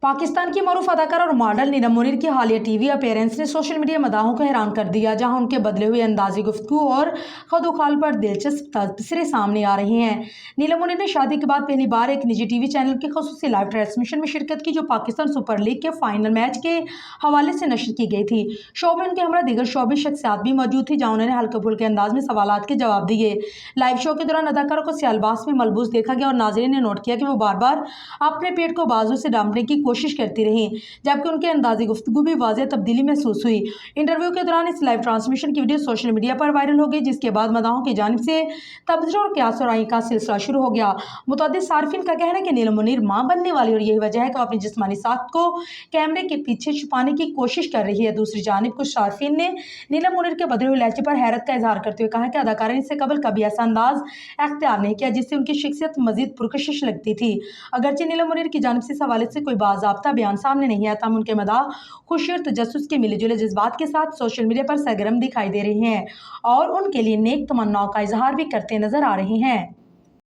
पाकिस्तान की मरूफ अदाकारा और मॉडल नीलम मुनीर की हालिया टीवी अपीयरेंस ने सोशल मीडिया मदाहों को हैरान कर दिया, जहां उनके बदले हुए अंदाज़े गुफ्तगू और खदोखाल पर दिलचस्प तबसरे सामने आ रहे हैं। नीलम मुनीर ने शादी के बाद पहली बार एक निजी टीवी चैनल के खसूसी लाइव ट्रांसमिशन में शिरकत की, जो पाकिस्तान सुपर लीग के फाइनल मैच के हवाले से नशर की गई थी। शो में उनके हमरा दीगर शोबी शख्सियात भी मौजूद थी, जहाँ उन्होंने हल्के फुल्के अंदाज में सवालात के जवाब दिए। लाइव शो के दौरान अदाकारों को सियालबास में मलबूस देखा गया और नाज़रीन ने नोट किया कि वो बार बार अपने पेट को बाजू से डांपने की कोशिश करती रही, जबकि उनके अंदाज़े गुफ्तगू भी वाज़ेह तब्दीली महसूस हुई। इंटरव्यू के दौरान इस लाइव ट्रांसमिशन की वीडियो सोशल मीडिया पर वायरल हो गई, जिसके बाद मदाहों की जानिब से तबसरे और क़यास और आइन का सिलसिला शुरू हो गया। मुतअद्दिद सार्फिन का कहना है कि नीलम मुनीर मां बनने वाली और यही वजह है कि वो अपनी जिस्मानी साख्त को कैमरे के पीछे छुपाने की कोशिश कर रही है। दूसरी जानिब कुछ सार्फिन ने नीलम मुनीर के बदले हुए लहजे पर हैरत का इजहार करते हुए कहा कि अदाकारा ने इससे कबल कभी ऐसा अंदाज अख्तियार नहीं किया जिससे उनकी शख्सियत मजीद पुरकशिश लगती थी। अगरचे नीलम मुनीर की जानिब से इस हवाले से कोई बाज़ाब्ता बयान सामने नहीं आया, तब उनके मदाह खुशी और तजस्सुस के मिले जुले जज्बात के साथ सोशल मीडिया पर सरगर्म दिखाई दे रहे हैं और उनके लिए नेक तमन्नाओं का इजहार भी करते नजर आ रहे हैं।